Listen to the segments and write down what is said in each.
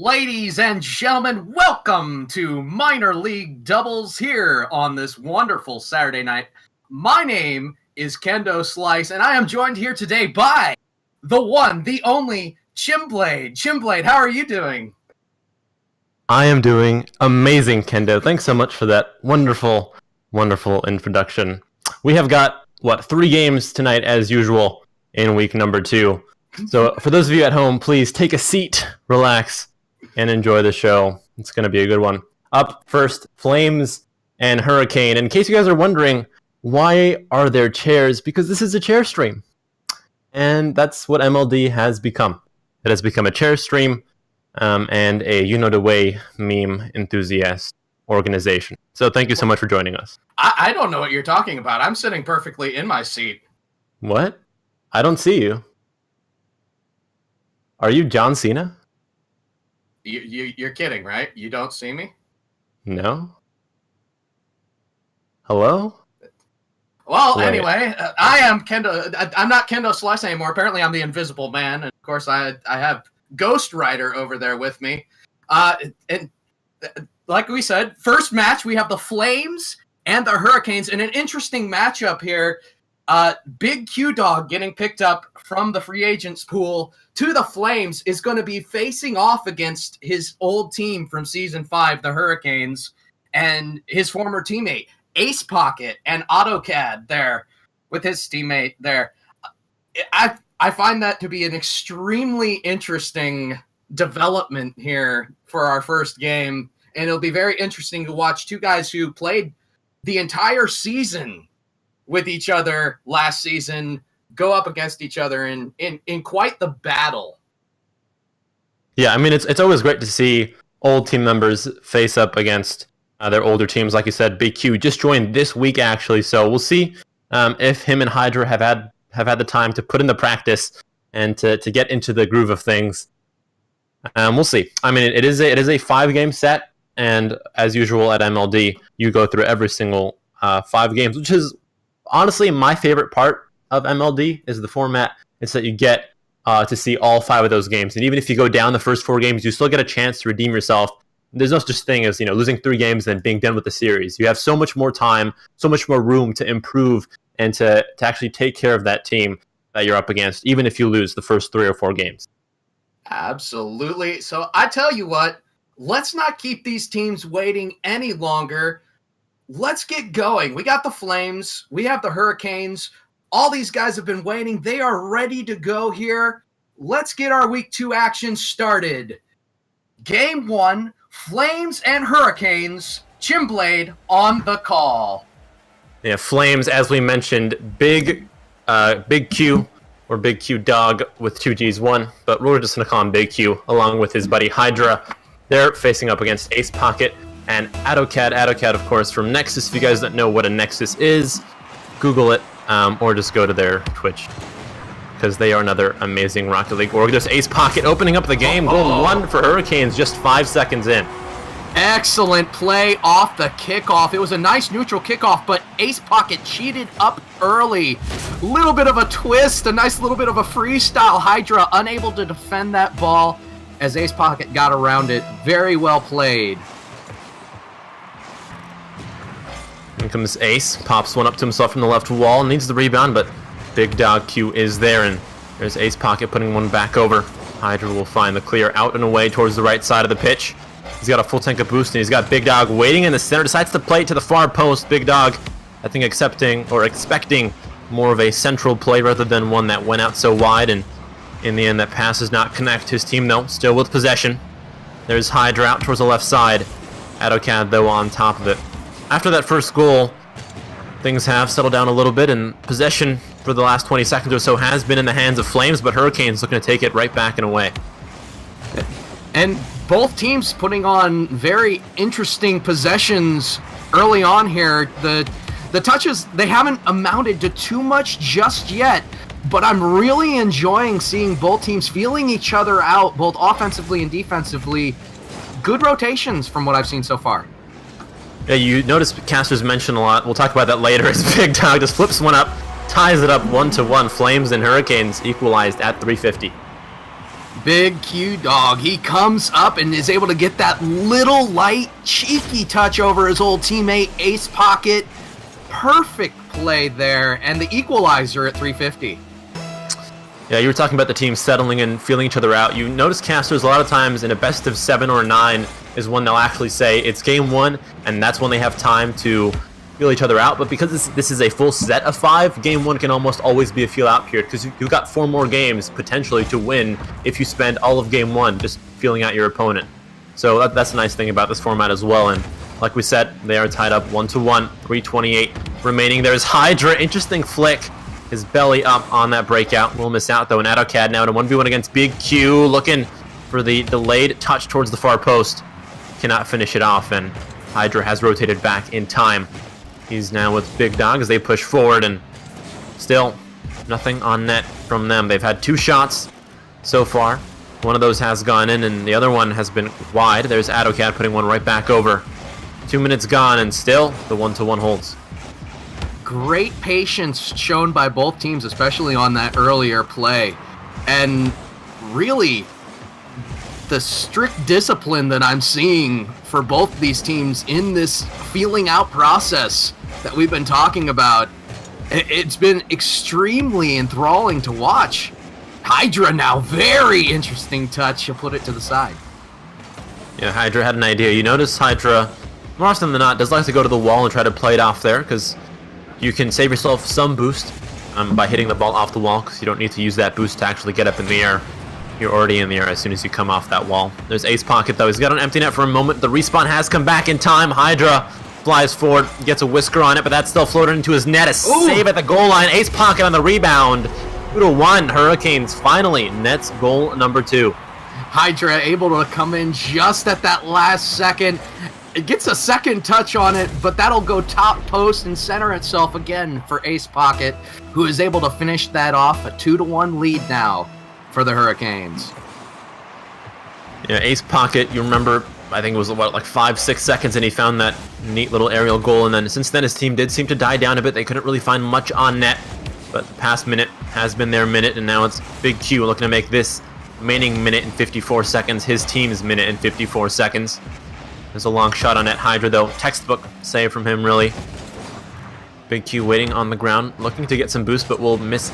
Ladies and gentlemen, welcome to Minor League Doubles here on this wonderful Saturday night. My name is Kendo Slice, and I am joined here today by the one, the only, Chimblade. Chimblade, how are you doing? I am doing amazing, Kendo. Thanks so much for that wonderful, wonderful introduction. We have got, 3 games tonight as usual in week number 2. So for those of you at home, please take a seat, relax, and enjoy the show. It's going to be a good one. Up first, Flames and Hurricane. In case you guys are wondering, why are there chairs? Because this is a chair stream. And that's what MLD has become. It has become a chair stream and a you-know-the-way meme enthusiast organization. So thank you so much for joining us. I don't know what you're talking about. I'm sitting perfectly in my seat. What? I don't see you. Are you John Cena? You're kidding, right? You don't see me? No. Hello? Well, wait. Anyway, I am Kendo. I'm not Kendo Slice anymore. Apparently, I'm the Invisible Man, and of course, I have Ghost Rider over there with me. And like we said, first match we have the Flames and the Hurricanes in an interesting matchup here. Big Q Dog getting picked up from the free agents pool to the Flames is going to be facing off against his old team from Season 5, the Hurricanes, and his former teammate, Ace Pocket, and AutoCAD there with his teammate there. I find that to be an extremely interesting development here for our first game, and it'll be very interesting to watch two guys who played the entire season with each other last season go up against each other in quite the battle. Yeah, I mean, it's always great to see old team members face up against their older teams. Like you said, Big Q just joined this week, actually, so we'll see if him and Hydra have had the time to put in the practice and to get into the groove of things. We'll see. I mean, it is a 5-game set, and as usual at MLD, you go through every single 5 games, which is honestly my favorite part of MLD is the format. It's that you get to see all 5 of those games, and even if you go down the first 4 games, you still get a chance to redeem yourself. There's no such thing as losing 3 games and then being done with the series. You have so much more time, so much more room to improve and to actually take care of that team that you're up against, even if you lose the first 3 or 4 games. Absolutely. So I tell you what, let's not keep these teams waiting any longer. Let's get going. We got the Flames. We have the Hurricanes. All these guys have been waiting. They are ready to go here. Let's get our Week 2 action started. Game 1, Flames and Hurricanes. Chimblade on the call. Yeah, Flames, as we mentioned, Big Q, or Big Q Dog with 2 Gs, 1, but we're just going to call him Big Q, along with his buddy Hydra. They're facing up against Ace Pocket and AutoCAD. AutoCAD, of course, from Nexus. If you guys don't know what a Nexus is, Google it, or just go to their Twitch, because they are another amazing Rocket League org. There's Ace Pocket opening up the game. Goal 1 for Hurricanes just 5 seconds in. Excellent play off the kickoff. It was a nice neutral kickoff, but Ace Pocket cheated up early. Little bit of a twist, a nice little bit of a freestyle. Hydra unable to defend that ball as Ace Pocket got around it. Very well played. In comes Ace, pops one up to himself from the left wall, needs the rebound, but Big Dog Q is there, and there's Ace Pocket putting one back over. Hydra will find the clear out and away towards the right side of the pitch. He's got a full tank of boost, and he's got Big Dog waiting in the center, decides to play it to the far post. Big Dog, I think, expecting more of a central play rather than one that went out so wide, and in the end that pass does not connect. His team, though, still with possession. There's Hydra out towards the left side. AutoCAD, though, on top of it. After that first goal, things have settled down a little bit, and possession for the last 20 seconds or so has been in the hands of Flames, but Hurricanes looking to take it right back and away. And both teams putting on very interesting possessions early on here. The touches, they haven't amounted to too much just yet, but I'm really enjoying seeing both teams feeling each other out, both offensively and defensively. Good rotations from what I've seen so far. Yeah, you notice casters mention a lot. We'll talk about that later as Big Dog just flips one up, ties it up 1-1. Flames and Hurricanes equalized at 350. Big Q Dog, he comes up and is able to get that little light, cheeky touch over his old teammate, Ace Pocket. Perfect play there, and the equalizer at 350. Yeah, you were talking about the team settling and feeling each other out. You notice casters a lot of times in a best of 7 or 9 is when they'll actually say it's game 1, and that's when they have time to feel each other out. But because this is a full set of 5, game 1 can almost always be a feel out period, because you've got 4 more games potentially to win if you spend all of game 1 just feeling out your opponent. So that's a nice thing about this format as well. And like we said, they are tied up 1-1, 3:28 remaining. There's Hydra, interesting flick. His belly up on that breakout. We'll miss out though. And AutoCAD now in a 1v1 against Big Q, looking for the delayed touch towards the far post. Cannot finish it off, and Hydra has rotated back in time. He's now with Big Dog as they push forward, and still nothing on net from them. They've had 2 shots so far. One of those has gone in, and the other one has been wide. There's AutoCAD putting one right back over. 2 minutes gone, and still the 1-1 holds. Great patience shown by both teams, especially on that earlier play. And really, the strict discipline that I'm seeing for both these teams in this feeling out process that we've been talking about, it's been extremely enthralling to watch. Hydra now, very interesting touch. He'll put it to the side. Yeah, Hydra had an idea. You notice Hydra, more often than not, does like to go to the wall and try to play it off there, because you can save yourself some boost by hitting the ball off the wall, because you don't need to use that boost to actually get up in the air. You're already in the air as soon as you come off that wall. There's Ace Pocket, though. He's got an empty net for a moment. The respawn has come back in time. Hydra flies forward, gets a whisker on it, but that's still floated into his net. A save at the goal line. Ace Pocket on the rebound. 2-1. Hurricanes finally nets goal number 2. Hydra able to come in just at that last second. It gets a second touch on it, but that'll go top post and center itself again for Ace Pocket, who is able to finish that off. A 2-1 lead now for the Hurricanes. Yeah, Ace Pocket, you remember, I think it was about like 5-6 seconds, and he found that neat little aerial goal, and then since then his team did seem to die down a bit. They couldn't really find much on net, but the past minute has been their minute, and now it's Big Q looking to make this remaining minute and 54 seconds his team's minute and 54 seconds. There's a long shot on net. Hydra, though, textbook save from him, really. Big Q waiting on the ground, looking to get some boost, but will miss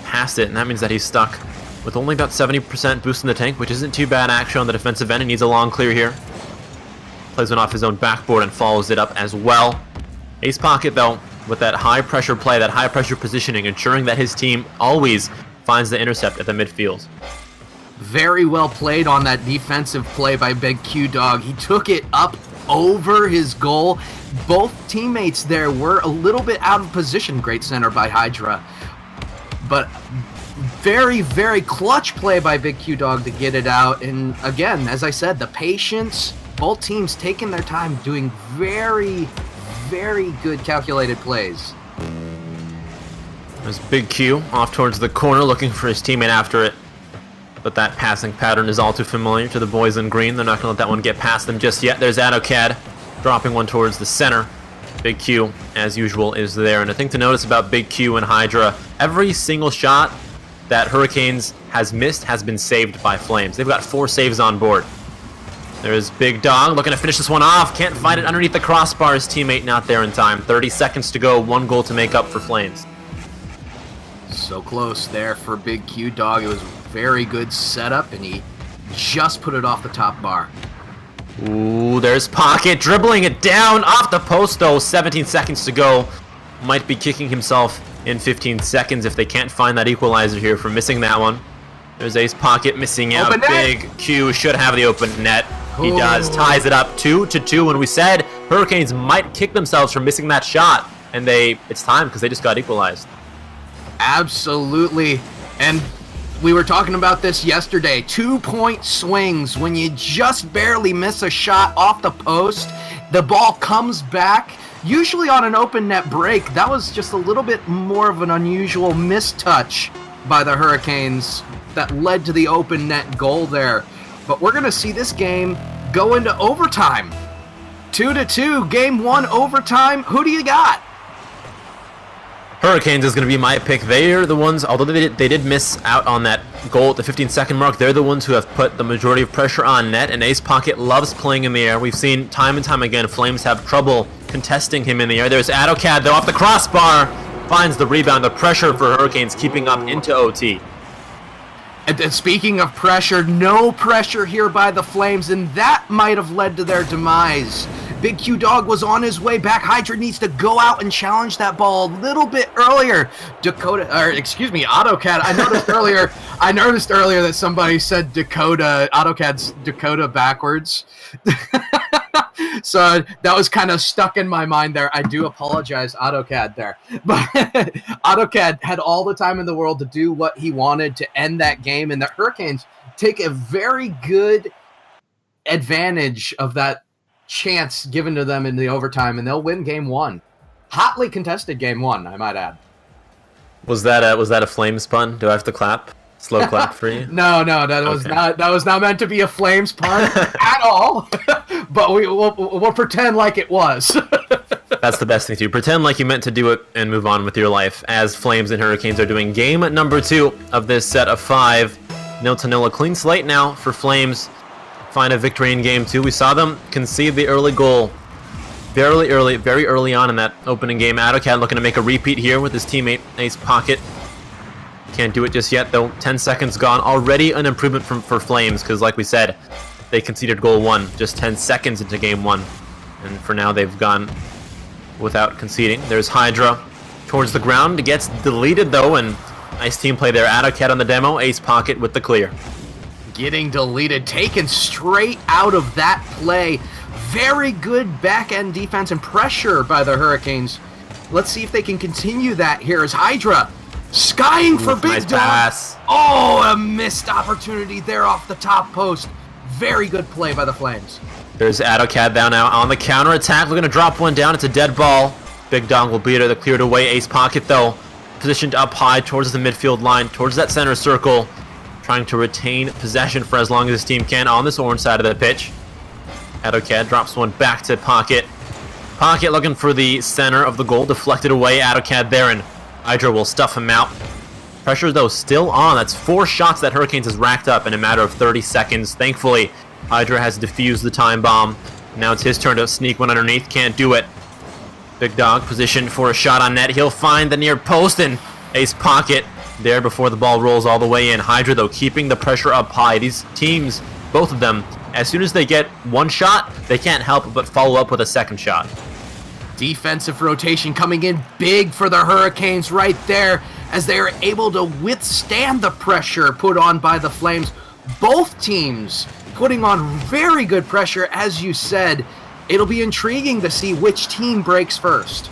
past it, and that means that he's stuck with only about 70% boost in the tank, which isn't too bad actually on the defensive end. He needs a long clear here. Plays one off his own backboard and follows it up as well. Ace Pocket, though, with that high pressure play, that high pressure positioning, ensuring that his team always finds the intercept at the midfield. Very well played on that defensive play by Big Q Dog. He took it up over his goal. Both teammates there were a little bit out of position. Great center by Hydra. But very, very clutch play by Big Q Dog to get it out. And again, as I said, the patience, both teams taking their time, doing very, very good calculated plays. There's Big Q off towards the corner looking for his teammate after it. But that passing pattern is all too familiar to the boys in green. They're not going to let that one get past them just yet. There's AutoCAD dropping one towards the center. Big Q, as usual, is there. And the thing to notice about Big Q and Hydra, every single shot that Hurricanes has missed has been saved by Flames. They've got 4 saves on board. There's Big Dog looking to finish this one off. Can't find it underneath the crossbar. His teammate not there in time. 30 seconds to go. 1 goal to make up for Flames. So close there for Big Q Dog. It was very good setup, and he just put it off the top bar. Ooh, there's Pocket dribbling it down off the post, though. 17 seconds to go. Might be kicking himself in 15 seconds if they can't find that equalizer here for missing that one. There's Ace Pocket missing out. Big Q should have the open net. He does. Ties it up 2-2. When we said Hurricanes might kick themselves for missing that shot, and it's time because they just got equalized. Absolutely. And we were talking about this yesterday. 2-point swings when you just barely miss a shot off the post. The ball comes back, usually on an open net break. That was just a little bit more of an unusual mistouch by the Hurricanes that led to the open net goal there. But we're going to see this game go into overtime. 2-2, game 1 overtime. Who do you got? Hurricanes is going to be my pick. They are the ones, although they did miss out on that goal at the 15-second mark. They're the ones who have put the majority of pressure on net, and Ace Pocket loves playing in the air. We've seen time and time again Flames have trouble contesting him in the air. There's AutoCAD, though, off the crossbar, finds the rebound. The pressure for Hurricanes keeping up into OT. And speaking of pressure, no pressure here by the Flames, and that might have led to their demise. Big Q Dog was on his way back. Hydra needs to go out and challenge that ball a little bit earlier. AutoCAD. I noticed earlier that somebody said AutoCAD's Dakota backwards. So that was kind of stuck in my mind there. I do apologize, AutoCAD there. But AutoCAD had all the time in the world to do what he wanted to end that game, and the Hurricanes take a very good advantage of that chance given to them in the overtime, and they'll win game 1. Hotly contested game 1, I might add. Was that a Flames pun? Do I have to clap? Slow clap for you? No, that was not meant to be a Flames pun at all. But we'll pretend like it was. That's the best thing to do. Pretend like you meant to do it and move on with your life, as Flames and Hurricanes are doing game number 2 of this set of 5. 0-0, a clean slate now for Flames. Find a victory in game 2. We saw them concede the early goal very early on in that opening game. AutoCAD looking to make a repeat here with his teammate Ace Pocket. Can't do it just yet, though. 10 seconds gone. Already an improvement for Flames, because like we said, they conceded goal 1 just 10 seconds into game 1. And for now, they've gone without conceding. There's Hydra towards the ground. It gets deleted, though, and nice team play there. AutoCAD on the demo. Ace Pocket with the clear. Getting deleted, taken straight out of that play. Very good back-end defense and pressure by the Hurricanes. Let's see if they can continue that here as Hydra skying for Big Dog. Pass. Oh, a missed opportunity there off the top post. Very good play by the Flames. There's AutoCAD down now on the counter-attack. Looking to drop one down. It's a dead ball. Big Dog will beat it. They're cleared away. Ace Pocket, though, positioned up high towards the midfield line, towards that center circle, trying to retain possession for as long as his team can on this orange side of the pitch. AutoCAD drops one back to Pocket. Pocket looking for the center of the goal, deflected away. AutoCAD there, and Hydra will stuff him out. Pressure, though, still on. That's 4 shots that Hurricanes has racked up in a matter of 30 seconds. Thankfully, Hydra has defused the time bomb. Now it's his turn to sneak one underneath. Can't do it. Big Dog positioned for a shot on net. He'll find the near post, and Ace Pocket there before the ball rolls all the way in. Hydra, though, keeping the pressure up high. These teams, both of them, as soon as they get one shot, they can't help but follow up with a second shot. Defensive rotation coming in big for the Hurricanes right there as they are able to withstand the pressure put on by the Flames. Both teams putting on very good pressure, as you said. It'll be intriguing to see which team breaks first.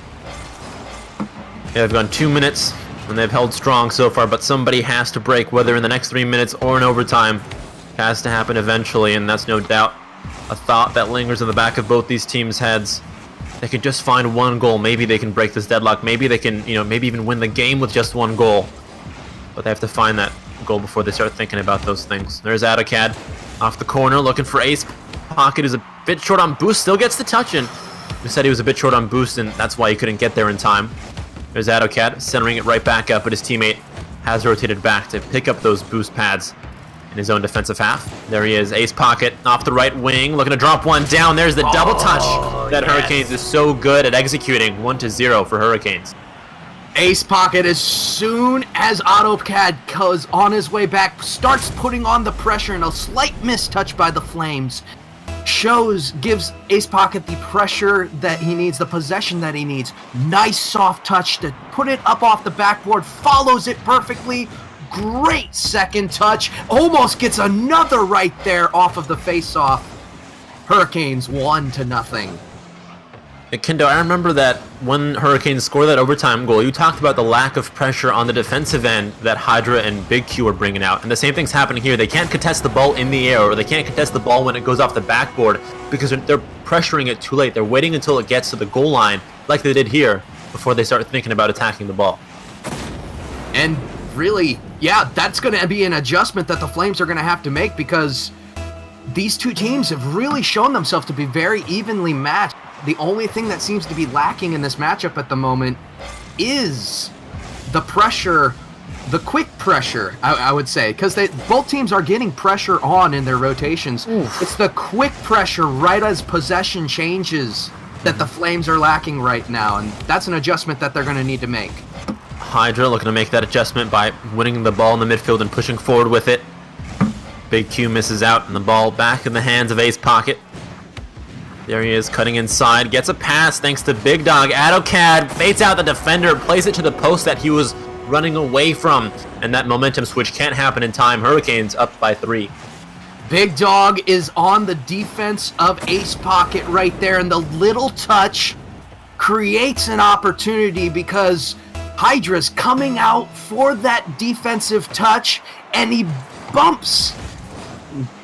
Yeah, they've gone 2 minutes, and they've held strong so far, but somebody has to break, whether in the next 3 minutes or in overtime. It has to happen eventually, and that's no doubt a thought that lingers in the back of both these teams' heads. They could just find one goal. Maybe they can break this deadlock. Maybe they can, maybe even win the game with just one goal. But they have to find that goal before they start thinking about those things. There's AutoCAD off the corner, looking for Ace. Pocket is a bit short on boost, still gets the touch in. We said he was a bit short on boost, and that's why he couldn't get there in time. There's AutoCAD centering it right back up, but his teammate has rotated back to pick up those boost pads in his own defensive half. There he is, Ace Pocket off the right wing, looking to drop one down. There's the double touch that Hurricanes is so good at executing. 1-0 for Hurricanes. Ace Pocket, as soon as AutoCAD goes on his way back, starts putting on the pressure, and a slight mistouch by the Flames gives Ace Pocket the pressure that he needs, the possession that he needs. Nice soft touch to put it up off the backboard, follows it perfectly. Great second touch. Almost gets another right there off of the face-off. Hurricanes 1-0. Kendo, I remember that when Hurricanes scored that overtime goal, you talked about the lack of pressure on the defensive end that Hydra and Big Q are bringing out. And the same thing's happening here. They can't contest the ball in the air, or they can't contest the ball when it goes off the backboard because they're pressuring it too late. They're waiting until it gets to the goal line, like they did here, before they start thinking about attacking the ball. And really, yeah, that's going to be an adjustment that the Flames are going to have to make, because these two teams have really shown themselves to be very evenly matched. The only thing that seems to be lacking in this matchup at the moment is the pressure the quick pressure, I would say, because both teams are getting pressure on in their rotations. Oof. It's the quick pressure right as possession changes that the Flames are lacking right now, and that's an adjustment that they're going to need to make. Hydra looking to make that adjustment by winning the ball in the midfield and pushing forward with it. Big Q misses out, and the ball back in the hands of Ace Pocket. There he is, cutting inside, gets a pass thanks to Big Dog. AutoCAD fades out the defender, plays it to the post that he was running away from, and that momentum switch can't happen in time. Hurricanes up by 3. Big Dog is on the defense of Ace Pocket right there, and the little touch creates an opportunity because Hydra's coming out for that defensive touch, and he bumps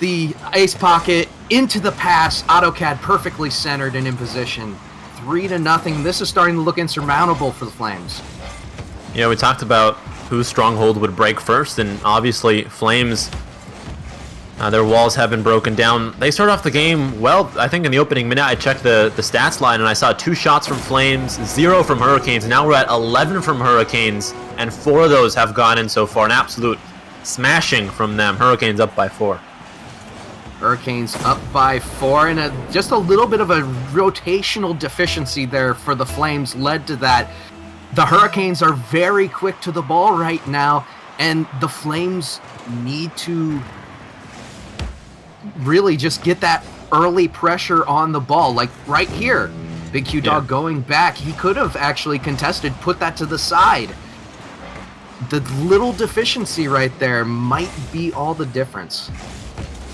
the Ace Pocket into the pass. AutoCAD perfectly centered and in position. 3-0. This is starting to look insurmountable for the Flames. Yeah, we talked about whose stronghold would break first, and obviously Flames, their walls have been broken down. They start off the game well. I think in the opening minute I checked the stats line and I saw 2 shots from Flames, 0 from Hurricanes. Now we're at 11 from Hurricanes, and 4 of those have gone in so far. An absolute smashing from them. Hurricanes up by 4. Hurricanes up by 4, and just a little bit of a rotational deficiency there for the Flames led to that. The Hurricanes are very quick to the ball right now, and the Flames need to really just get that early pressure on the ball. Like right here, Big Q Dog going back. He could have actually contested, put that to the side. The little deficiency right there might be all the difference.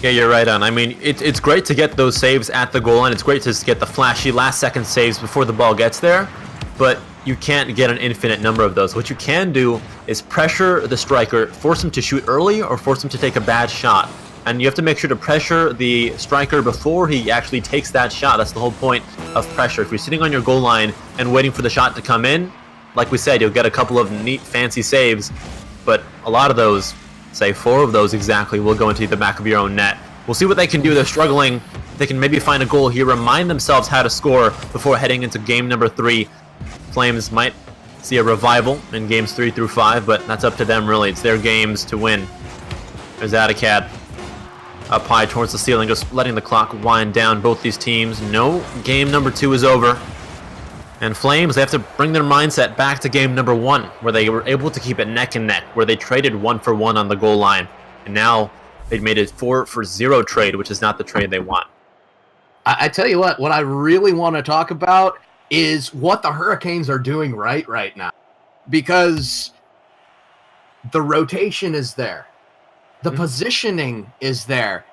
Yeah, you're right on. I mean, it's great to get those saves at the goal line. It's great to get the flashy last-second saves before the ball gets there, but you can't get an infinite number of those. What you can do is pressure the striker, force him to shoot early or force him to take a bad shot. And you have to make sure to pressure the striker before he actually takes that shot. That's the whole point of pressure. If you're sitting on your goal line and waiting for the shot to come in, like we said, you'll get a couple of neat, fancy saves, but a lot of those, say 4 of those exactly, will go into the back of your own net. We'll see what they can do. They're struggling. They can maybe find a goal here, remind themselves how to score before heading into game number 3. Flames might see a revival in games 3 through 5, but that's up to them really. It's their games to win. There's AutoCAD up high towards the ceiling, just letting the clock wind down. Both these teams know game number 2 is over. And Flames, they have to bring their mindset back to game number 1, where they were able to keep it neck and neck, where they traded 1-for-1 on the goal line. And now they've made a 4-for-0 trade, which is not the trade they want. I tell you what I really want to talk about is what the Hurricanes are doing right now. Because the rotation is there. The positioning is there.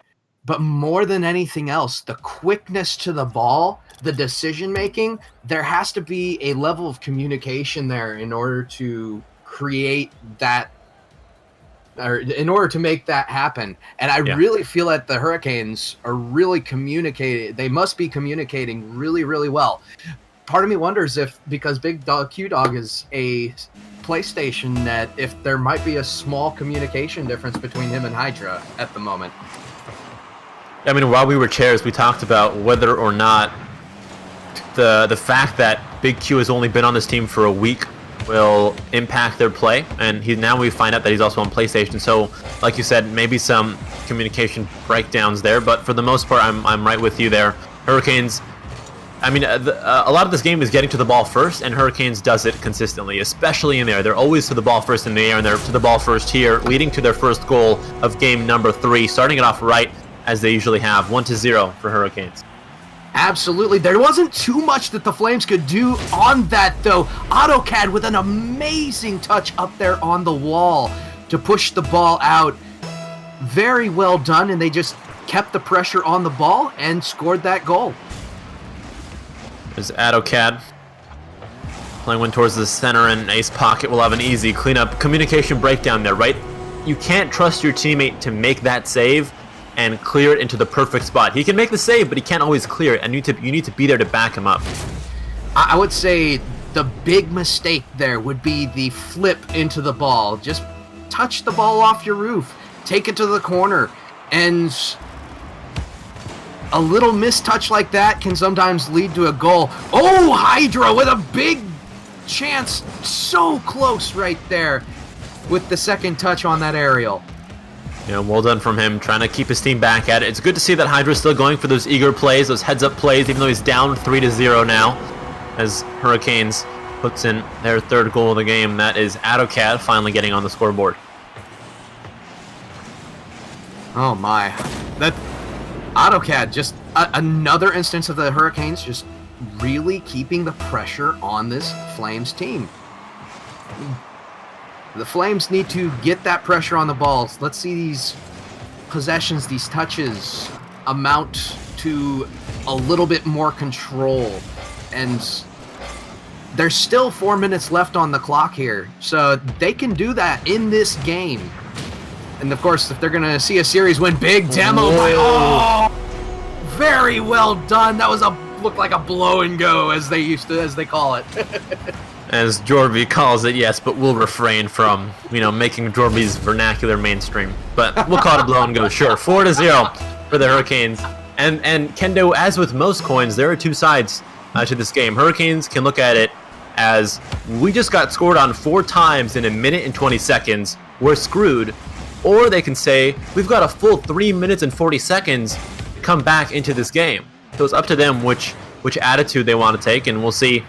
But more than anything else, the quickness to the ball, the decision-making, there has to be a level of communication there in order to create that, or in order to make that happen. And I really feel that the Hurricanes are really communicating. They must be communicating really, really well. Part of me wonders if, because Big Dog Q Dog is a PlayStation net, if there might be a small communication difference between him and Hydra at the moment. I mean, while we were chairs, we talked about whether or not the fact that Big Q has only been on this team for a week will impact their play, and now we find out that he's also on PlayStation. So, like you said, maybe some communication breakdowns there, but for the most part, I'm right with you there. Hurricanes, I mean, a lot of this game is getting to the ball first, and Hurricanes does it consistently, especially in there. They're always to the ball first in the air, and they're to the ball first here, leading to their first goal of game number 3, starting it off right as they usually have, 1-0 for Hurricanes. Absolutely. There wasn't too much that the Flames could do on that, though. AutoCAD with an amazing touch up there on the wall to push the ball out. Very well done, and they just kept the pressure on the ball and scored that goal. There's AutoCAD playing one towards the center, and Ace Pocket will have an easy cleanup. Communication breakdown there, right? You can't trust your teammate to make that save and clear it into the perfect spot. He can make the save, but he can't always clear it, and you need to be there to back him up. I would say the big mistake there would be the flip into the ball. Just touch the ball off your roof, take it to the corner, and a little mistouch like that can sometimes lead to a goal. Oh, Hydra with a big chance, so close right there. with the second touch on that aerial. Yeah, well done from him, trying to keep his team back at it. It's good to see that Hydra's still going for those eager plays, those heads-up plays, even though he's down 3-0 now, as Hurricanes puts in their third goal of the game. That is AutoCAD finally getting on the scoreboard. Oh my. That AutoCAD, just another instance of the Hurricanes just really keeping the pressure on this Flames team. The Flames need to get that pressure on the balls. Let's see these possessions, these touches amount to a little bit more control. And there's still 4 minutes left on the clock here, so they can do that in this game. And of course, if they're going to see a series win, big demo by... Oh! Very well done. That was looked like a blow and go, as they call it. As Jorby calls it, yes, but we'll refrain from, making Jorby's vernacular mainstream. But we'll call it a blow and go, sure. 4-0 for the Hurricanes. And Kendo, as with most coins, there are two sides to this game. Hurricanes can look at it as, we just got scored on 4 times in a minute and 20 seconds. We're screwed. Or they can say, we've got a full 3 minutes and 40 seconds to come back into this game. So it's up to them which attitude they want to take, and we'll see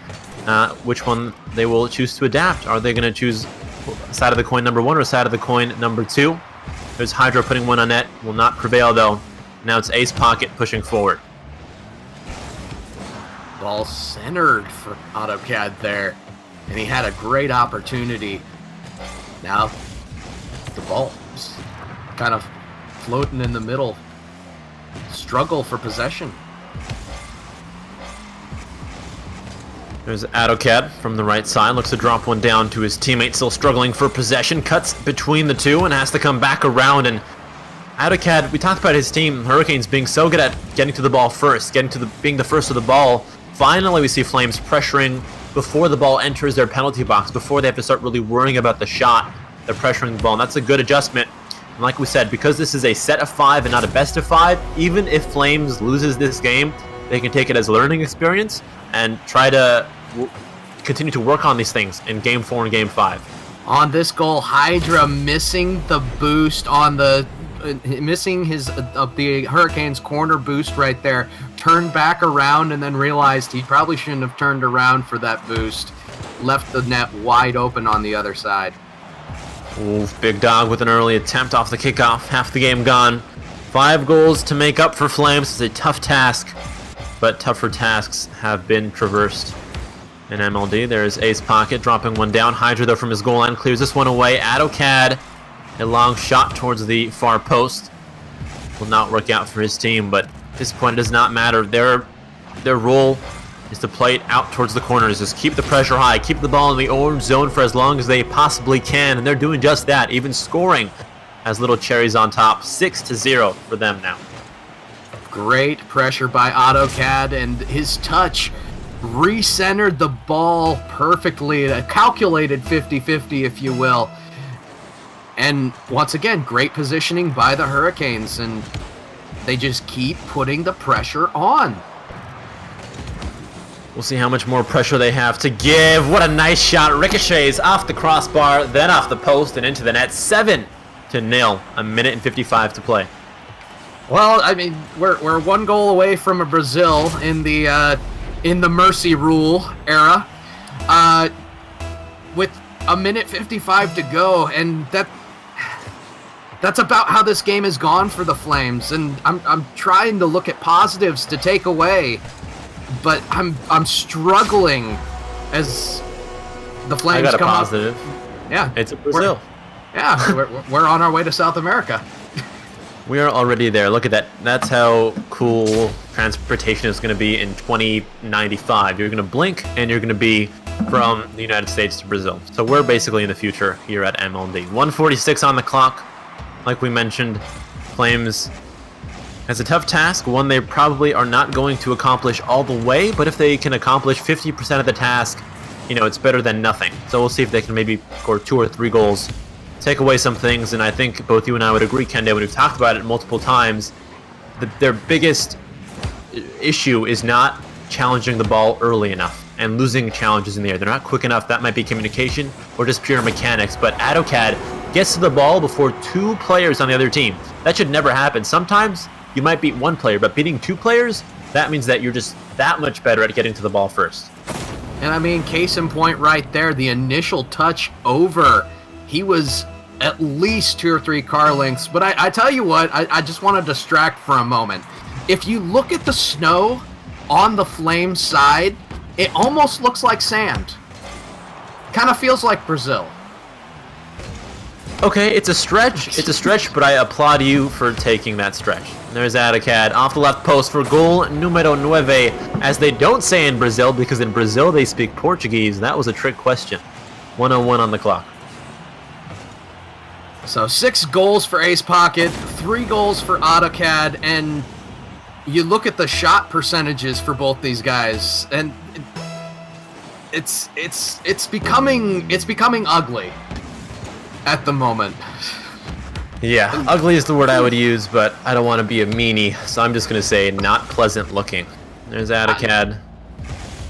which one they will choose to adapt. Are they going to choose side of the coin number 1 or side of the coin number 2? There's Hydra putting one on net. Will not prevail, though. Now it's Ace Pocket pushing forward. Ball centered for AutoCAD there, and he had a great opportunity. Now the ball is kind of floating in the middle. Struggle for possession. There's AutoCAD from the right side. Looks to drop one down to his teammate, still struggling for possession. Cuts between the two and has to come back around. And AutoCAD, we talked about his team, Hurricanes, being so good at getting to the ball first, being the first to the ball. Finally, we see Flames pressuring before the ball enters their penalty box, before they have to start really worrying about the shot. They're pressuring the ball, and that's a good adjustment. And like we said, because this is a set of 5 and not a best of 5, even if Flames loses this game, they can take it as a learning experience and try to continue to work on these things in Game 4 and Game 5. On this goal, Hydra missing the boost on the... missing the Hurricanes corner boost right there. Turned back around and then realized he probably shouldn't have turned around for that boost. Left the net wide open on the other side. Ooh, Big Dog with an early attempt off the kickoff. Half the game gone. 5 goals to make up for Flames. It's a tough task, but tougher tasks have been traversed in MLD. There's Ace Pocket dropping one down. Hydra, though, from his goal line clears this one away. AutoCAD, a long shot towards the far post. Will not work out for his team, but at this point it does not matter. Their role is to play it out towards the corners. Just keep the pressure high, keep the ball in the orange zone for as long as they possibly can, and they're doing just that, even scoring as little cherries on top. 6-0 for them now. Great pressure by AutoCAD, and his touch re-centered the ball perfectly. A calculated 50-50, if you will. And once again, great positioning by the Hurricanes, and they just keep putting the pressure on. We'll see how much more pressure they have to give. What a nice shot. Ricochets off the crossbar, then off the post and into the net. 7-0. A minute and 55 to play. Well, I mean, we're 1 goal away from a Brazil in the Mercy Rule era, with a minute 55 to go, and that's about how this game has gone for the Flames. And I'm trying to look at positives to take away, but I'm struggling as the Flames I got a come positive. up. Yeah, It's Brazil. We're on our way to South America. We are already there. Look at that. That's how cool transportation is going to be in 2095. You're going to blink and you're going to be from the United States to Brazil. So we're basically in the future here at MLD. 1:46 on the clock. Like we mentioned, Flames has a tough task, one they probably are not going to accomplish all the way, but if they can accomplish 50% of the task, it's better than nothing. So we'll see if they can maybe score 2 or 3 goals, take away some things, and I think both you and I would agree, Kende, when we've talked about it multiple times, their biggest issue is not challenging the ball early enough. and losing challenges in the air. They're not quick enough. That might be communication or just pure mechanics. But AutoCAD gets to the ball before 2 players on the other team. That should never happen. Sometimes you might beat 1 player, but beating 2 players, that means that you're just that much better at getting to the ball first. And I mean, case in point right there, the initial touch over. He was at least 2 or 3 car lengths. But I tell you what, I just want to distract for a moment. If you look at the snow on the Flames side, it almost looks like sand. Kind of feels like Brazil. Okay, it's a stretch. It's a stretch, but I applaud you for taking that stretch. There's AutoCAD off the left post for goal numero 9, as they don't say in Brazil, because in Brazil they speak Portuguese. That was a trick question. 1:01 on the clock. So 6 goals for Ace Pocket, 3 goals for AutoCAD, and you look at the shot percentages for both these guys, and it's becoming ugly at the moment. Yeah, ugly is the word I would use, but I don't want to be a meanie, so I'm just gonna say not pleasant looking. There's AutoCAD.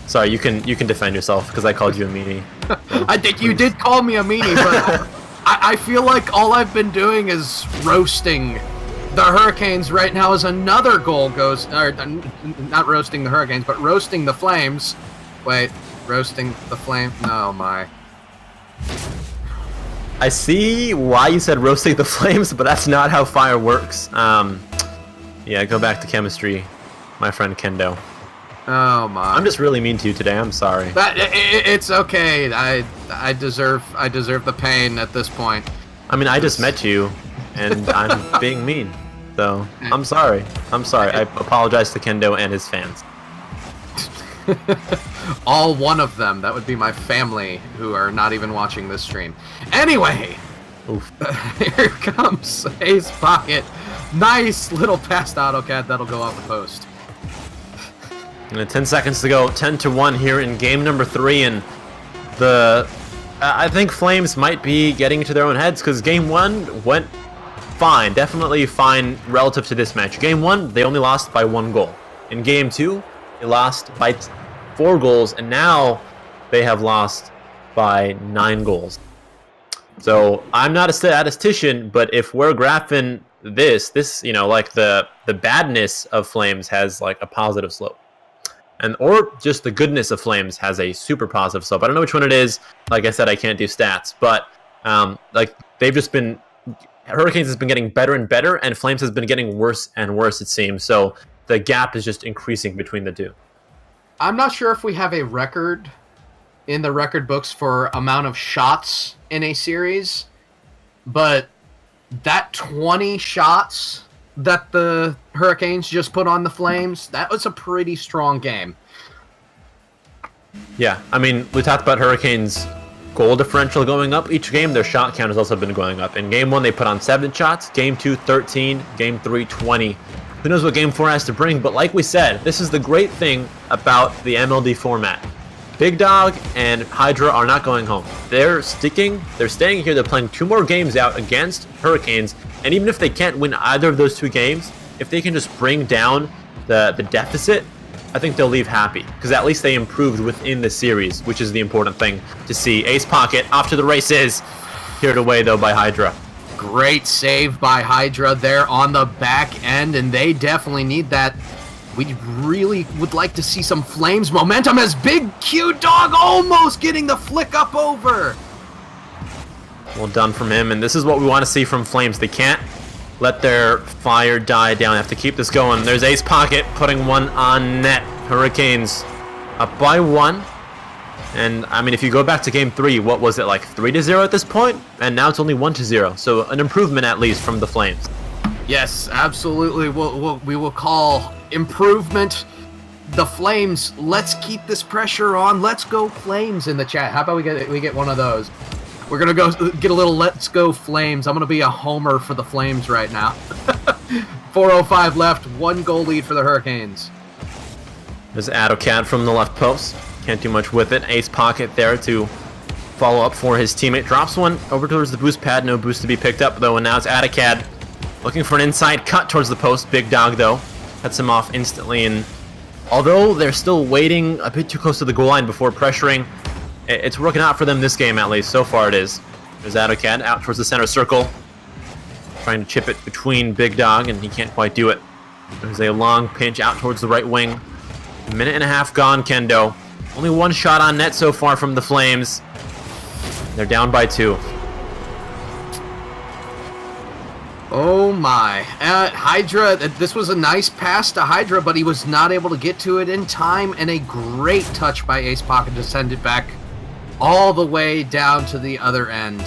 Sorry, you can defend yourself because I called you a meanie. So, I think you did call me a meanie, but I feel like all I've been doing is roasting the Hurricanes right now as another goal goes, or not roasting the Hurricanes, but roasting the Flames. Wait, roasting the Flame? No, my. I see why you said roasting the Flames, but that's not how fire works. Yeah, go back to chemistry, my friend Kendo. Oh my! I'm just really mean to you today. I'm sorry. It's okay. I deserve the pain at this point. I mean, I just met you, and I'm being mean. So I'm sorry. I apologize to Kendo and his fans. All one of them. That would be my family, who are not even watching this stream. Anyway, Oof. Here comes Ace Pocket. Nice little pass to AutoCAD that'll go off the post. And 10 seconds to go. 10-1 here in game number 3, and I think Flames might be getting into their own heads because game 1 went fine, definitely fine relative to this match. Game 1, they only lost by 1 goal. In game 2, they lost by 4 goals, and now they have lost by 9 goals. So I'm not a statistician, but if we're graphing this, like the badness of Flames has like a positive slope. Or just the goodness of Flames has a super positive slope. I don't know which one it is. Like I said, I can't do stats, but they've just been. Hurricanes has been getting better and better, and Flames has been getting worse and worse, it seems. So the gap is just increasing between the two. I'm not sure if we have a record in the record books for amount of shots in a series, but that 20 shots that the Hurricanes just put on the Flames, that was a pretty strong game. Yeah, I mean, we talked about Hurricanes' goal differential going up each game. Their shot count has also been going up. In game 1, they put on 7 shots. Game 2, 13. Game 3, 20. Who knows what game 4 has to bring? But like we said, this is the great thing about the MLD format. Big Dog and Hydra are not going home. They're staying here. They're playing 2 more games out against Hurricanes. And even if they can't win either of those 2 games, if they can just bring down the deficit, I think they'll leave happy, because at least they improved within the series, which is the important thing to see. Ace Pocket off to the races. Cleared away, though, by Hydra. Great save by Hydra there on the back end, and they definitely need that. We really would like to see some Flames momentum as Big Q Dog almost getting the flick up over. Well done from him, and this is what we want to see from Flames. They can't let their fire die down. They have to keep this going. There's Ace Pocket putting one on net. Hurricanes up by 1. And, I mean, if you go back to Game 3, what was it, like 3-0 at this point? And now it's only 1-0. So an improvement, at least, from the Flames. Yes, absolutely. We will call improvement the Flames. Let's keep this pressure on. Let's go Flames in the chat. How about we get one of those? We're going to go get a little Let's Go Flames. I'm going to be a homer for the Flames right now. 4:05 left. 1 goal lead for the Hurricanes. There's AutoCAD from the left post. Can't do much with it. Ace Pocket there to follow up for his teammate. Drops one over towards the boost pad. No boost to be picked up, though. And now it's AutoCAD looking for an inside cut towards the post. Big Dog, though, cuts him off instantly. And although they're still waiting a bit too close to the goal line before pressuring, it's working out for them this game, at least. So far it is. There's AutoCAD out towards the center circle, trying to chip it between Big Dog, and he can't quite do it. There's a long pinch out towards the right wing. A minute and a half gone, Kendo. Only one shot on net so far from the Flames. They're down by 2. Oh my. Hydra, this was a nice pass to Hydra, but he was not able to get to it in time, and a great touch by Ace Pocket to send it back all the way down to the other end.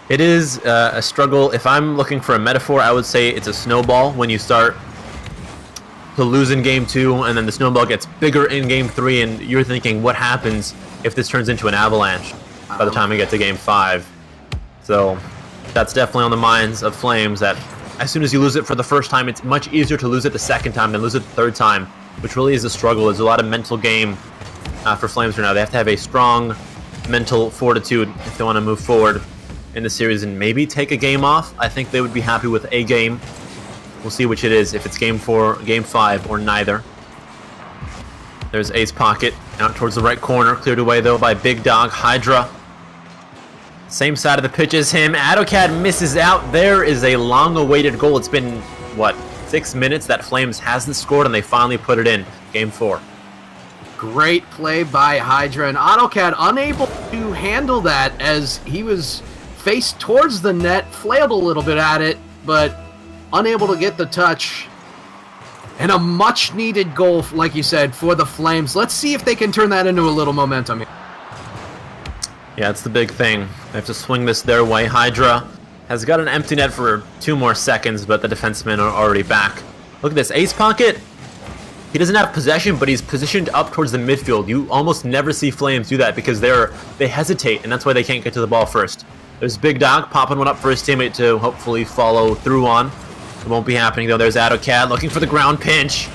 It is a struggle. If I'm looking for a metaphor, I would say it's a snowball. When you start to lose in Game 2, and then the snowball gets bigger in Game 3, and you're thinking, what happens if this turns into an avalanche by the time we get to Game 5? So that's definitely on the minds of Flames, that as soon as you lose it for the first time, it's much easier to lose it the second time than lose it the third time, which really is a struggle. There's a lot of mental game for Flames right now. They have to have a strong mental fortitude if they want to move forward in the series and maybe take a game off. I think they would be happy with a game. We'll see which it is, if it's Game 4, Game 5, or neither. There's Ace Pocket out towards the right corner, cleared away though by Big Dog. Hydra, same side of the pitch as him. AutoCAD misses out. There is a long-awaited goal. It's been, what, 6 minutes that Flames hasn't scored, and they finally put it in. Game 4. Great play by Hydra, and AutoCAD unable to handle that as he was faced towards the net, flailed a little bit at it, but unable to get the touch. And a much-needed goal, like you said, for the Flames. Let's see if they can turn that into a little momentum here. Yeah, it's the big thing. They have to swing this their way. Hydra has got an empty net for 2 more seconds, but the defensemen are already back. Look at this. Ace Pocket, he doesn't have possession, but he's positioned up towards the midfield. You almost never see Flames do that because they hesitate, and that's why they can't get to the ball first. There's Big Dog popping one up for his teammate to hopefully follow through on. It won't be happening though. There's AutoCAD looking for the ground pinch.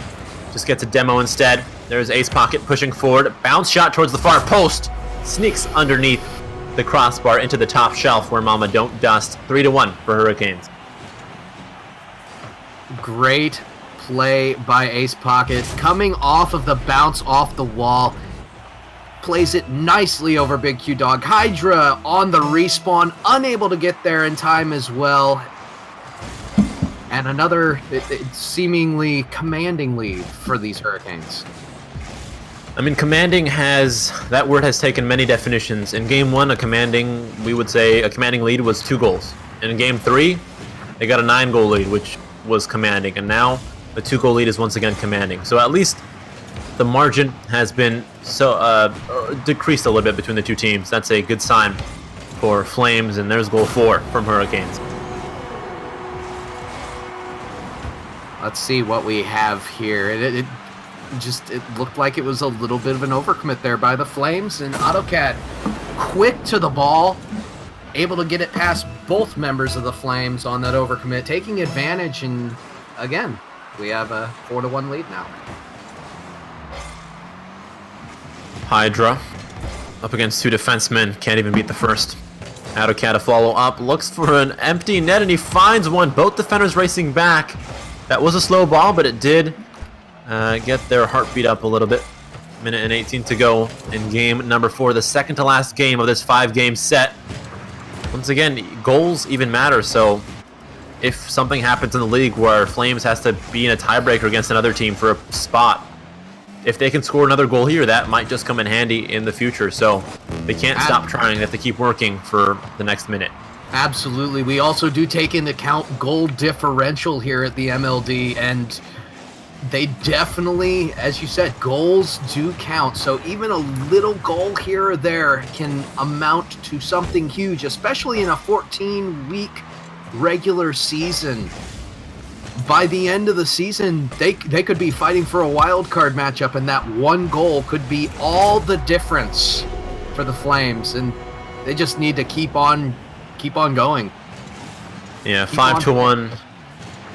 Just gets a demo instead. There's Ace Pocket pushing forward. Bounce shot towards the far post. Sneaks underneath the crossbar into the top shelf where Mama don't dust. 3-1 for Hurricanes. Great play by Ace Pocket. Coming off of the bounce off the wall. Plays it nicely over Big Q Dog. Hydra on the respawn, unable to get there in time as well. And another seemingly commanding lead for these Hurricanes. I mean, commanding that word has taken many definitions. In Game 1, we would say a commanding lead was 2 goals. In Game 3, they got a 9-goal lead, which was commanding. And now, the 2-goal lead is once again commanding. So at least the margin has been decreased a little bit between the two teams. That's a good sign for Flames, and there's goal 4 from Hurricanes. Let's see what we have here. It looked like it was a little bit of an overcommit there by the Flames, and AutoCAD quick to the ball, able to get it past both members of the Flames on that overcommit, taking advantage, and again, we have a 4-1 lead now. Hydra up against 2 defensemen, can't even beat the first. AutoCAD to follow up, looks for an empty net, and he finds one. Both defenders racing back. That was a slow ball, but it did get their heartbeat up a little bit. Minute and 18 to go in game number 4, the second to last game of this 5-game set. Once again, goals even matter, so if something happens in the league where Flames has to be in a tiebreaker against another team for a spot, if they can score another goal here, that might just come in handy in the future. So they can't stop trying. They have to keep working for the next minute. Absolutely. We also do take into account goal differential here at the MLD, and they definitely, as you said, goals do count. So even a little goal here or there can amount to something huge, especially in a 14-week regular season. By the end of the season, they could be fighting for a wild card matchup, and that one goal could be all the difference for the Flames, and they just need to keep on going. Yeah, 5-1.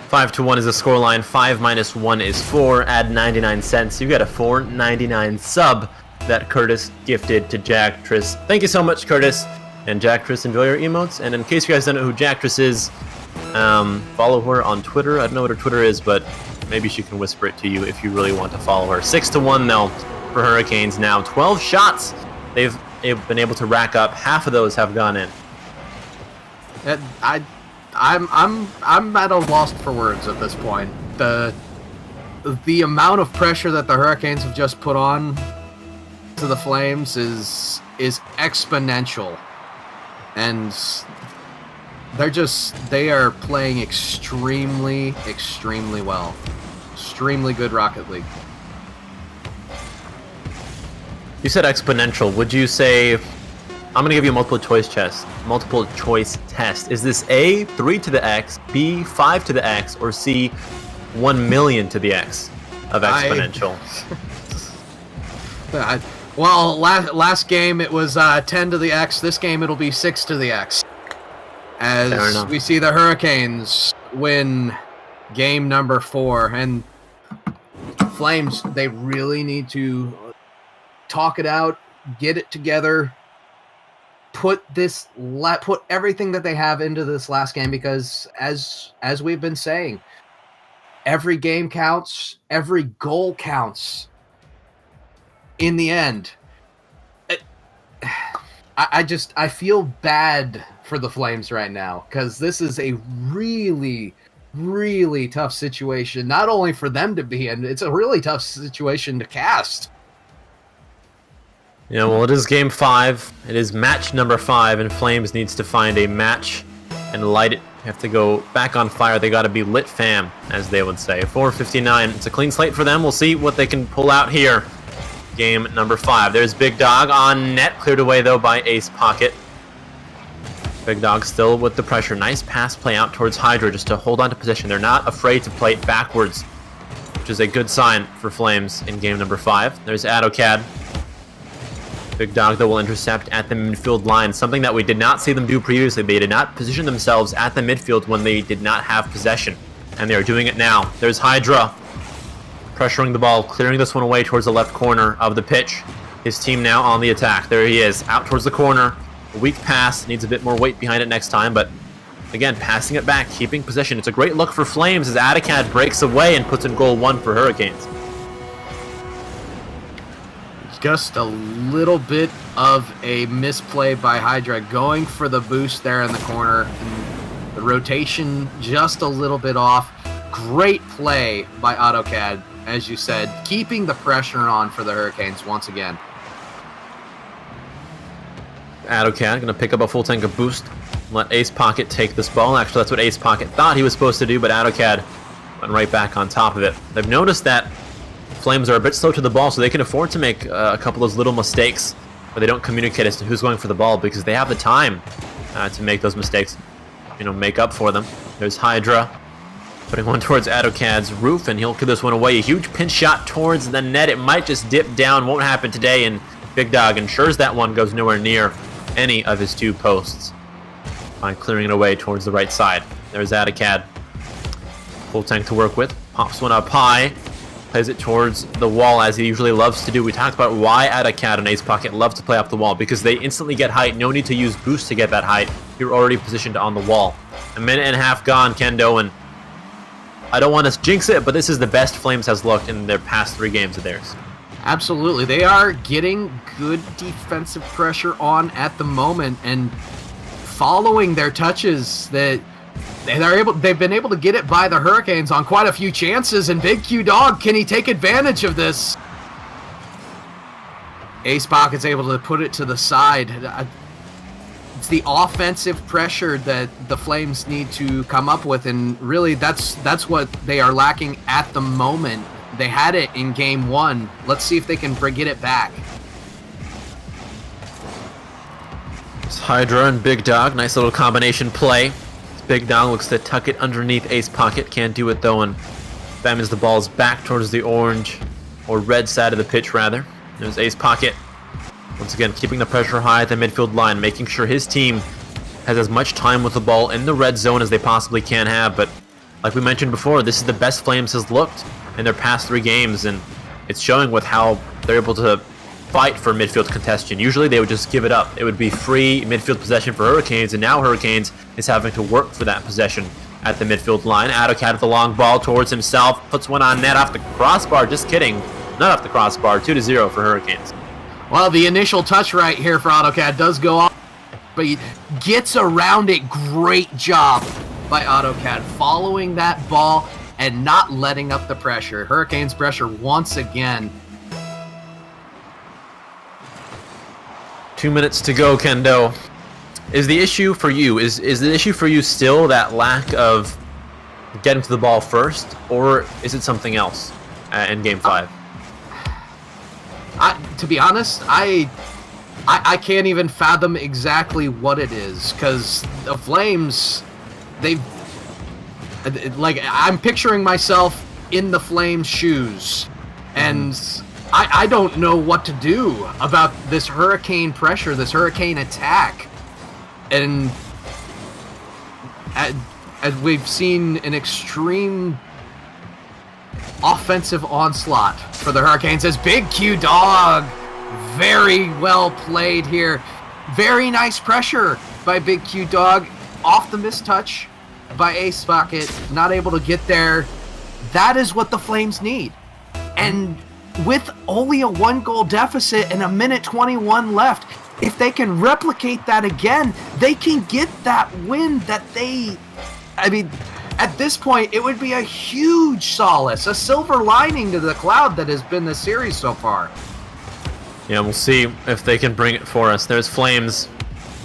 5-1 is the scoreline. 5 minus 1 is 4. Add 99 cents. You get a $4.99 sub that Curtis gifted to Jacktris. Thank you so much, Curtis. And Jacktris, enjoy your emotes. And in case you guys don't know who Jacktris is, Follow her on Twitter. I don't know what her Twitter is, but maybe she can whisper it to you if you really want to follow her. 6-1 though for Hurricanes now. 12 shots they've been able to rack up. Half of those have gone in. I'm at a loss for words at this point. The amount of pressure that the Hurricanes have just put on to the Flames is exponential, and they are playing extremely well. Extremely good Rocket League. You said exponential. Would you say, I'm going to give you a multiple choice test. Is this A, 3 to the X, B, 5 to the X, or C, 1 million to the X of exponential? Well, last game it was 10 to the X. This game it'll be 6 to the X. As we see the Hurricanes win game number 4. And Flames, they really need to talk it out, get it together, put everything that they have into this last game, because as we've been saying, every game counts, every goal counts in the end. I feel bad for the Flames right now, because this is a really tough situation, not only for them to be in, it's a really tough situation to cast. Yeah, well, it is game 5. It is match number 5, and Flames needs to find a match and light it. Have to go back on fire. They got to be lit, fam, as they would say. 4:59. It's a clean slate for them. We'll see what they can pull out here. Game number 5. There's Big Dog on net, cleared away though by Ace Pocket. Big Dog still with the pressure. Nice pass play out towards Hydra just to hold on to position. They're not afraid to play it backwards, which is a good sign for Flames in game number 5. There's AutoCAD. Big Dog, though, will intercept at the midfield line, something that we did not see them do previously. They did not position themselves at the midfield when they did not have possession, and they are doing it now. There's Hydra, pressuring the ball, clearing this one away towards the left corner of the pitch. His team now on the attack. There he is, out towards the corner. A weak pass, needs a bit more weight behind it next time, but again, passing it back, keeping possession. It's a great look for Flames as AutoCAD breaks away and puts in goal 1 for Hurricanes. Just a little bit of a misplay by Hydra, going for the boost there in the corner. And the rotation just a little bit off. Great play by AutoCAD, as you said, keeping the pressure on for the Hurricanes once again. AutoCAD going to pick up a full tank of boost. Let Ace Pocket take this ball. Actually, that's what Ace Pocket thought he was supposed to do, but AutoCAD went right back on top of it. They've noticed that Flames are a bit slow to the ball, so they can afford to make a couple of those little mistakes where they don't communicate as to who's going for the ball, because they have the time to make those mistakes, make up for them. There's Hydra putting one towards AutoCAD's roof, and he'll kill this one away. A huge pinch shot towards the net. It might just dip down. Won't happen today, and Big Dog ensures that one goes nowhere near any of his 2 posts by clearing it away towards the right side. There's AutoCAD. Full tank to work with. Pops one up high. Plays it towards the wall, as he usually loves to do. We talked about why AutoCAD and Ace Pocket love to play off the wall, because they instantly get height. No need to use boost to get that height. You're already positioned on the wall. A minute and a half gone, Kendo, and I don't want to jinx it, but this is the best Flames has looked in their past 3 games of theirs. Absolutely. They are getting good defensive pressure on at the moment, and following their touches that they've been able to get it by the Hurricanes on quite a few chances, and Big Q Dog, can he take advantage of this? Ace Pocket's able to put it to the side. It's the offensive pressure that the Flames need to come up with, and really that's what they are lacking at the moment. They had it in game 1. Let's see if they can get it back. It's Hydra and Big Dog. Nice little combination play. Big Dog looks to tuck it underneath Ace Pocket. Can't do it though, and bam, as the ball's back towards the orange or red side of the pitch, rather. There's Ace Pocket. Once again, keeping the pressure high at the midfield line, making sure his team has as much time with the ball in the red zone as they possibly can have. But like we mentioned before, this is the best Flames has looked in their past 3 games, and it's showing with how they're able to fight for midfield contention. Usually they would just give it up. It would be free midfield possession for Hurricanes, and now Hurricanes is having to work for that possession at the midfield line. AutoCAD with the long ball towards himself, puts one on net off the crossbar. Just kidding, not off the crossbar. 2-0 for Hurricanes. Well, the initial touch right here for AutoCAD does go off, but he gets around it. Great job by AutoCAD, following that ball and not letting up the pressure. Hurricanes pressure once again. 2 minutes to go, Kendo. Is the issue for you, is the issue for you still that lack of getting to the ball first, or is it something else in Game 5? To be honest, I can't even fathom exactly what it is, because the Flames, I'm picturing myself in the Flames' shoes, and I don't know what to do about this Hurricane pressure, this Hurricane attack. And as we've seen an extreme offensive onslaught for the Hurricanes, as Big Q Dog, very well played here. Very nice pressure by Big Q Dog, off the mistouch by Ace Pocket, not able to get there. That is what the Flames need. And with only a 1-goal deficit and a minute 21 left, if they can replicate that again, they can get that win that at this point, it would be a huge solace, a silver lining to the cloud that has been the series so far. Yeah, we'll see if they can bring it for us. There's Flames.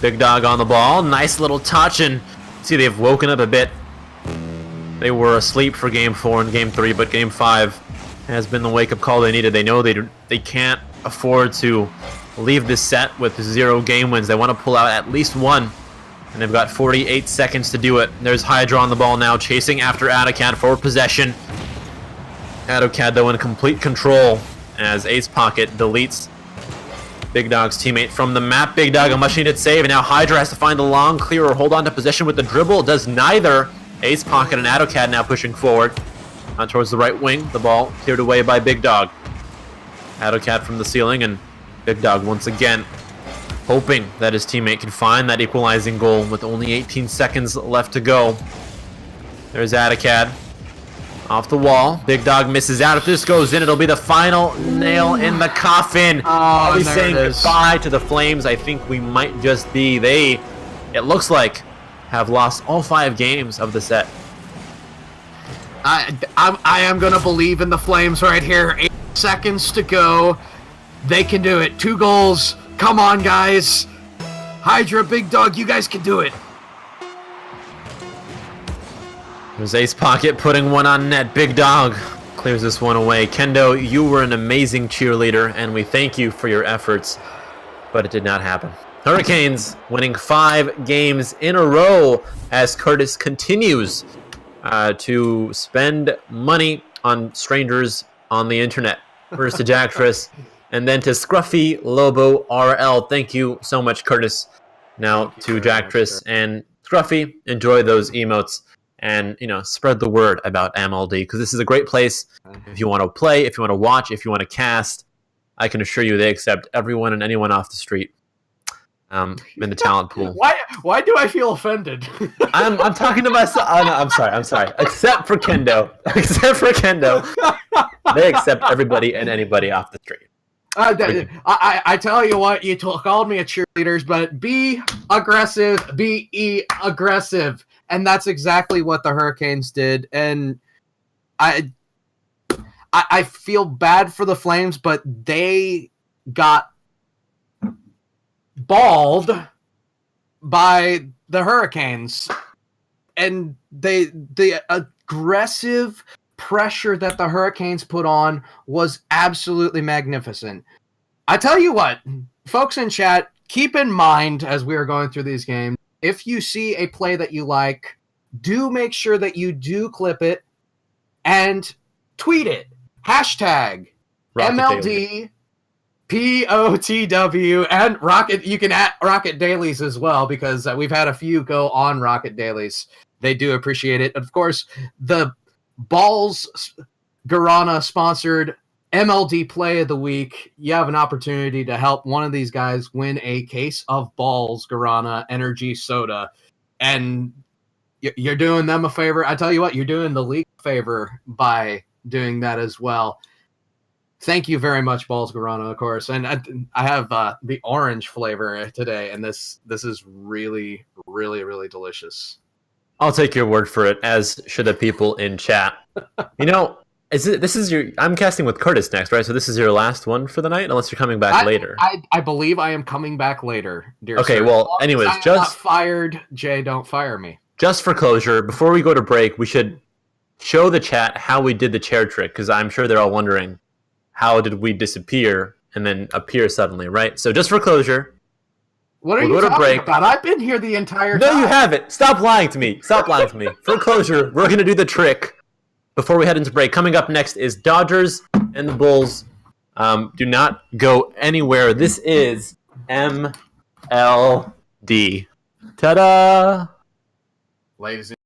Big Dog on the ball. Nice little touch, and see they've woken up a bit. They were asleep for Game 4 and Game 3, but Game 5 has been the wake-up call they needed. They know they can't afford to leave this set with 0 game wins. They want to pull out at least one, and they've got 48 seconds to do it. There's Hydra on the ball now, chasing after AutoCAD for possession. AutoCAD, though, in complete control as Ace Pocket deletes Big Dog's teammate from the map. Big Dog, a much-needed save, and now Hydra has to find the long clear or hold on to possession with the dribble. Does neither. Ace Pocket and AutoCAD now pushing forward towards the right wing. The ball cleared away by Big Dog. AutoCAD from the ceiling, and Big Dog once again hoping that his teammate can find that equalizing goal with only 18 seconds left to go. There's AutoCAD off the wall. Big Dog misses out. If this goes in, it'll be the final nail in the coffin. Oh, He's saying goodbye to the Flames. I think we might just be, it looks like, have lost all 5 games of the set. I am going to believe in the Flames right here. 8 seconds to go. They can do it. 2 goals. Come on, guys. Hydra, Big Dog, you guys can do it. There's Ace Pocket putting one on net. Big Dog clears this one away. Kendo, you were an amazing cheerleader, and we thank you for your efforts, but it did not happen. Hurricanes winning 5 games in a row as Curtis continues to spend money on strangers on the internet. First to Jactress, and then to Scruffy Lobo RL. Thank you so much, Curtis. Now to Jactress and Scruffy. Enjoy those emotes, and spread the word about MLD, because this is a great place if you want to play, if you want to watch, if you want to cast. I can assure you they accept everyone and anyone off the street in the talent pool. Why do I feel offended? I'm talking to myself. Oh, no, I'm sorry. Except for Kendo. They accept everybody and anybody off the street. I tell you what, you called me a cheerleaders, but be aggressive, be aggressive. And that's exactly what the Hurricanes did. And I feel bad for the Flames, but they got balled by the Hurricanes. And the aggressive pressure that the Hurricanes put on was absolutely magnificent. I tell you what, folks in chat, keep in mind as we are going through these games, if you see a play that you like, do make sure that you do clip it and tweet it. Hashtag MLD POTW and Rocket. You can at Rocket Dailies as well, because we've had a few go on Rocket Dailies. They do appreciate it. Of course, the Balls Guarana sponsored MLD Play of the Week. You have an opportunity to help one of these guys win a case of Balls Guarana Energy Soda. And You're doing them a favor. I tell you what, you're doing the league a favor by doing that as well. Thank you very much, Balls Guarana, of course. And I have the orange flavor today, and this is really, really, really delicious. I'll take your word for it, as should the people in chat. I'm casting with Curtis next, right? So this is your last one for the night, unless you're coming back later. I believe I am coming back later, dear Okay, sir. well, anyways, I'm not fired, Jay, don't fire me. Just for closure, before we go to break, we should show the chat how we did the chair trick, because I'm sure they're all wondering, how did we disappear and then appear suddenly, right? So just for closure, what are you talking about? I've been here the entire time. No, you haven't. Stop lying to me. For closure, we're going to do the trick before we head into break. Coming up next is Dodgers and the Bulls. Do not go anywhere. This is MLD. Ta-da! Ladies and